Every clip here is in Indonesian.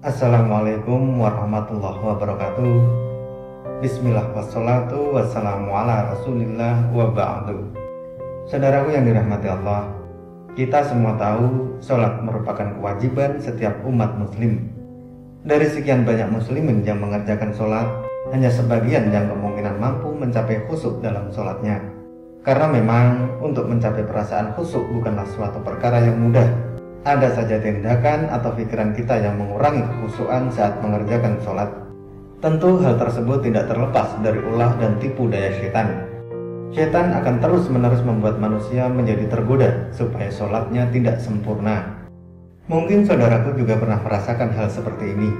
Assalamualaikum warahmatullahi wabarakatuh. Bismillah wassalatu wassalamu ala rasulillah wa ba'du. Saudaraku yang dirahmati Allah, kita semua tahu sholat merupakan kewajiban setiap umat muslim. Dari sekian banyak muslimin yang mengerjakan sholat, hanya sebagian yang kemungkinan mampu mencapai khusyuk dalam sholatnya. Karena memang untuk mencapai perasaan khusyuk bukanlah suatu perkara yang mudah. Ada saja tindakan atau pikiran kita yang mengurangi kekhusyukan saat mengerjakan sholat. Tentu hal tersebut tidak terlepas dari ulah dan tipu daya syaitan. Syaitan akan terus-menerus membuat manusia menjadi tergoda supaya sholatnya tidak sempurna. Mungkin saudaraku juga pernah merasakan hal seperti ini.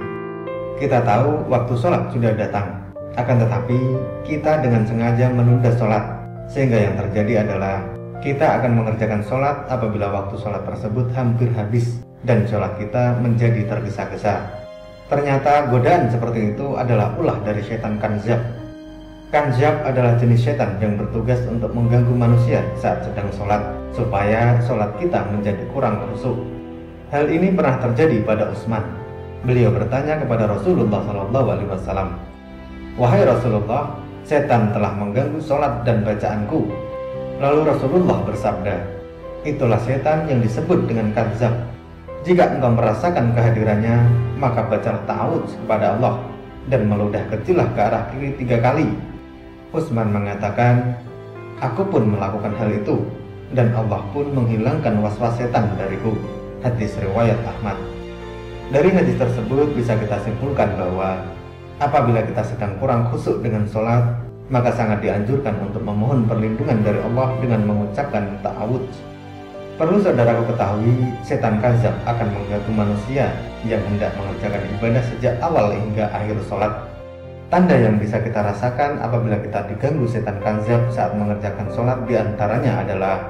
Kita tahu waktu sholat sudah datang, akan tetapi kita dengan sengaja menunda sholat, sehingga yang terjadi adalah kita akan mengerjakan sholat apabila waktu sholat tersebut hampir habis dan sholat kita menjadi tergesa-gesa. Ternyata godaan seperti itu adalah ulah dari syaitan kanzab. Kanzab adalah jenis syaitan yang bertugas untuk mengganggu manusia saat sedang sholat, supaya sholat kita menjadi kurang khusyuk. Hal ini pernah terjadi pada Utsman. Beliau bertanya kepada Rasulullah SAW, "Wahai Rasulullah, setan telah mengganggu sholat dan bacaanku." Lalu Rasulullah bersabda, "Itulah setan yang disebut dengan kadzab. Jika engkau merasakan kehadirannya, maka bacalah ta'awudz kepada Allah dan meludah kecillah ke arah kiri 3 kali." Utsman mengatakan, "Aku pun melakukan hal itu, dan Allah pun menghilangkan waswas setan dariku." Hadis riwayat Ahmad. Dari hadis tersebut bisa kita simpulkan bahwa apabila kita sedang kurang khusyuk dengan sholat, maka sangat dianjurkan untuk memohon perlindungan dari Allah dengan mengucapkan ta'awudz. Perlu saudaraku ketahui, setan kadzab akan mengganggu manusia yang hendak mengerjakan ibadah sejak awal hingga akhir sholat. Tanda yang bisa kita rasakan apabila kita diganggu setan kadzab saat mengerjakan sholat diantaranya adalah: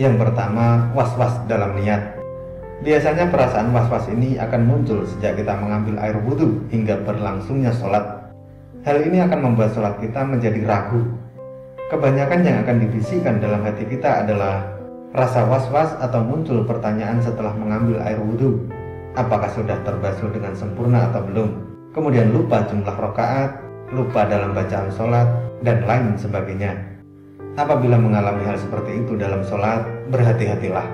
yang pertama, was-was dalam niat. Biasanya perasaan was-was ini akan muncul sejak kita mengambil air wudhu hingga berlangsungnya sholat. Hal ini akan membuat sholat kita menjadi ragu. Kebanyakan yang akan dibisikkan dalam hati kita adalah rasa was-was atau muncul pertanyaan setelah mengambil air wudhu. Apakah sudah terbasuh dengan sempurna atau belum? Kemudian lupa jumlah rakaat, lupa dalam bacaan sholat, dan lain sebagainya. Apabila mengalami hal seperti itu dalam sholat, berhati-hatilah.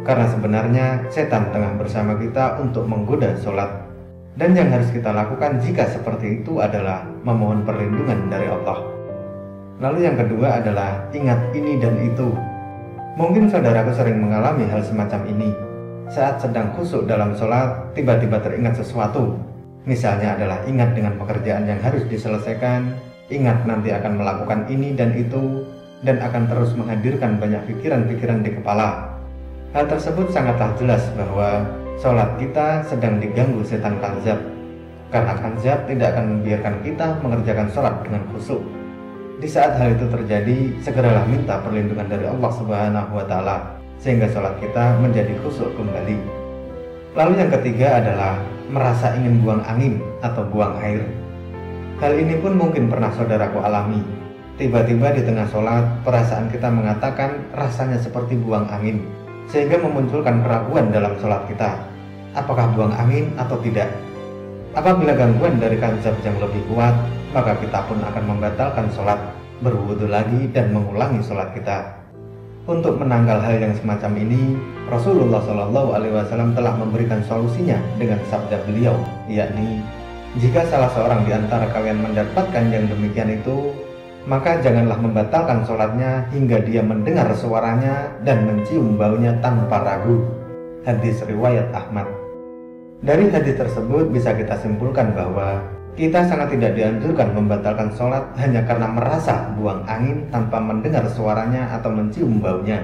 Karena sebenarnya setan tengah bersama kita untuk menggoda sholat. Dan yang harus kita lakukan jika seperti itu adalah memohon perlindungan dari Allah. Lalu yang kedua adalah ingat ini dan itu. Mungkin saudaraku sering mengalami hal semacam ini. Saat sedang khusyuk dalam sholat, tiba-tiba teringat sesuatu. Misalnya adalah ingat dengan pekerjaan yang harus diselesaikan, ingat nanti akan melakukan ini dan itu, dan akan terus menghadirkan banyak pikiran-pikiran di kepala. Hal tersebut sangatlah jelas bahwa sholat kita sedang diganggu setan kadzab. Karena kadzab tidak akan membiarkan kita mengerjakan sholat dengan khusyuk. Di saat hal itu terjadi, segeralah minta perlindungan dari Allah Subhanahu wa Ta'ala, sehingga sholat kita menjadi khusyuk kembali. Lalu yang ketiga adalah merasa ingin buang angin atau buang air. Hal ini pun mungkin pernah saudaraku alami. Tiba-tiba di tengah sholat, perasaan kita mengatakan rasanya seperti buang angin, sehingga memunculkan keraguan dalam sholat kita. Apakah buang angin atau tidak? Apabila gangguan dari kadzab yang lebih kuat, maka kita pun akan membatalkan sholat, berwudu lagi dan mengulangi sholat kita. Untuk menanggal hal yang semacam ini, Rasulullah SAW telah memberikan solusinya dengan sabda beliau, yakni, "Jika salah seorang di antara kalian mendapatkan yang demikian itu, maka janganlah membatalkan sholatnya hingga dia mendengar suaranya dan mencium baunya tanpa ragu." Hadis riwayat Ahmad. Dari hadis tersebut bisa kita simpulkan bahwa kita sangat tidak dianjurkan membatalkan sholat hanya karena merasa buang angin tanpa mendengar suaranya atau mencium baunya.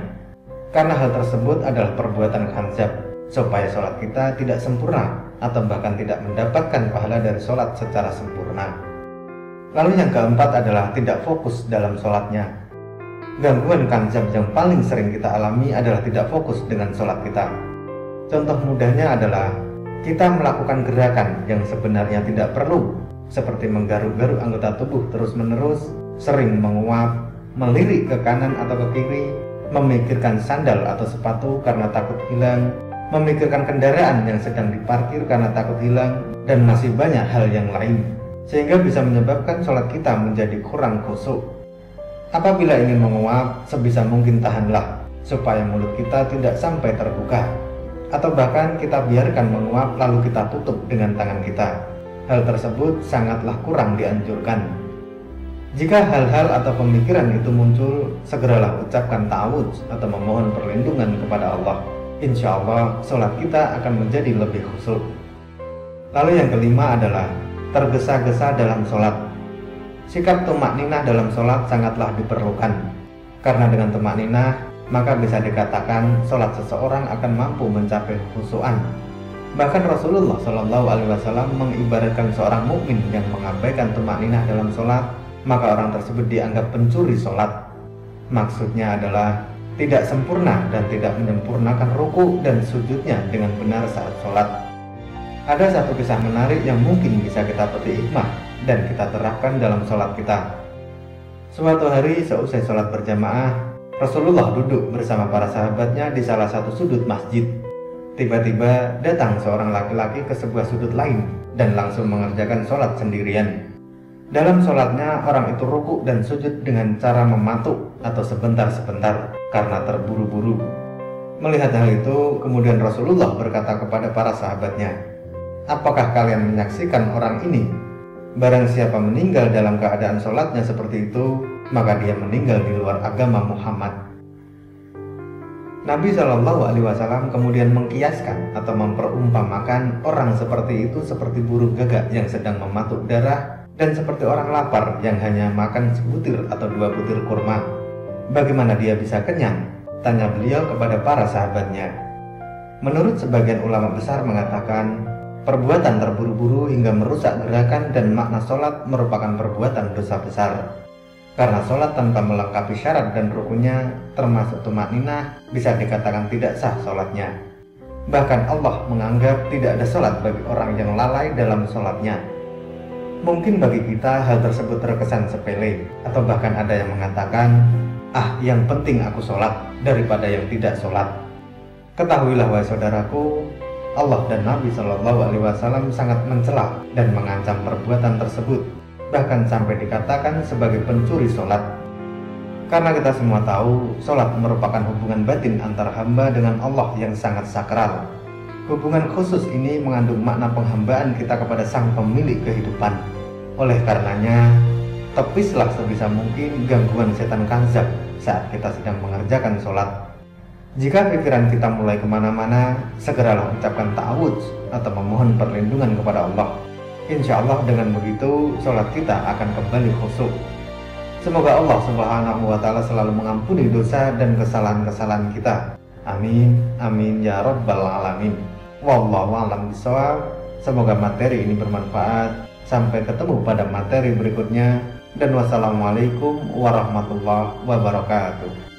Karena hal tersebut adalah perbuatan kadzab, supaya sholat kita tidak sempurna atau bahkan tidak mendapatkan pahala dari sholat secara sempurna. Lalu yang keempat adalah tidak fokus dalam sholatnya. Gangguan kadzab yang paling sering kita alami adalah tidak fokus dengan sholat kita. Contoh mudahnya adalah kita melakukan gerakan yang sebenarnya tidak perlu, seperti menggaruk-garuk anggota tubuh terus-menerus, sering menguap, melirik ke kanan atau ke kiri, memikirkan sandal atau sepatu karena takut hilang, memikirkan kendaraan yang sedang diparkir karena takut hilang, dan masih banyak hal yang lain, sehingga bisa menyebabkan sholat kita menjadi kurang khusyuk. Apabila ingin menguap, sebisa mungkin tahanlah, supaya mulut kita tidak sampai terbuka, atau bahkan kita biarkan menguap lalu kita tutup dengan tangan kita. Hal tersebut sangatlah kurang dianjurkan. Jika hal-hal atau pemikiran itu muncul, segeralah ucapkan ta'awudz atau memohon perlindungan kepada Allah. Insya Allah, sholat kita akan menjadi lebih khusyuk. Lalu yang kelima adalah tergesa-gesa dalam sholat. Sikap tumakninah dalam sholat sangatlah diperlukan, karena dengan tumakninah maka bisa dikatakan sholat seseorang akan mampu mencapai khusyuan. Bahkan Rasulullah SAW mengibaratkan seorang mukmin yang mengabaikan tumakninah dalam sholat, maka orang tersebut dianggap pencuri sholat. Maksudnya adalah tidak sempurna dan tidak menyempurnakan ruku dan sujudnya dengan benar saat sholat. Ada satu kisah menarik yang mungkin bisa kita petik hikmah dan kita terapkan dalam sholat kita. Suatu hari seusai sholat berjamaah, Rasulullah duduk bersama para sahabatnya di salah satu sudut masjid. Tiba-tiba datang seorang laki-laki ke sebuah sudut lain dan langsung mengerjakan sholat sendirian. Dalam sholatnya, orang itu ruku dan sujud dengan cara mematuk atau sebentar-sebentar karena terburu-buru. Melihat hal itu, kemudian Rasulullah berkata kepada para sahabatnya, "Apakah kalian menyaksikan orang ini? Barang siapa meninggal dalam keadaan sholatnya seperti itu, maka dia meninggal di luar agama Muhammad." Nabi SAW kemudian mengkiaskan atau memperumpamakan orang seperti itu seperti burung gagak yang sedang mematuk darah, dan seperti orang lapar yang hanya makan sebutir atau 2 butir kurma. Bagaimana dia bisa kenyang? Tanya beliau kepada para sahabatnya. Menurut sebagian ulama besar mengatakan, perbuatan terburu-buru hingga merusak gerakan dan makna sholat merupakan perbuatan dosa besar. Karena sholat tanpa melengkapi syarat dan rukunnya, termasuk tumakninah, bisa dikatakan tidak sah sholatnya. Bahkan Allah menganggap tidak ada sholat bagi orang yang lalai dalam sholatnya. Mungkin bagi kita hal tersebut terkesan sepele, atau bahkan ada yang mengatakan, yang penting aku sholat daripada yang tidak sholat. Ketahuilah wahai saudaraku, Allah dan Nabi SAW sangat mencela dan mengancam perbuatan tersebut, bahkan sampai dikatakan sebagai pencuri sholat. Karena kita semua tahu, sholat merupakan hubungan batin antara hamba dengan Allah yang sangat sakral. Hubungan khusus ini mengandung makna penghambaan kita kepada sang pemilik kehidupan. Oleh karenanya, tepislah sebisa mungkin gangguan setan kanzab saat kita sedang mengerjakan sholat. Jika pikiran kita mulai kemana-mana, segeralah ucapkan ta'awudz atau memohon perlindungan kepada Allah. Insya Allah dengan begitu, sholat kita akan kembali khusyuk. Semoga Allah Subhanahu wa Ta'ala selalu mengampuni dosa dan kesalahan-kesalahan kita. Amin, amin ya rabbal alamin. Wallahu a'lam bishawab. Semoga materi ini bermanfaat. Sampai ketemu pada materi berikutnya. Dan wassalamualaikum warahmatullahi wabarakatuh.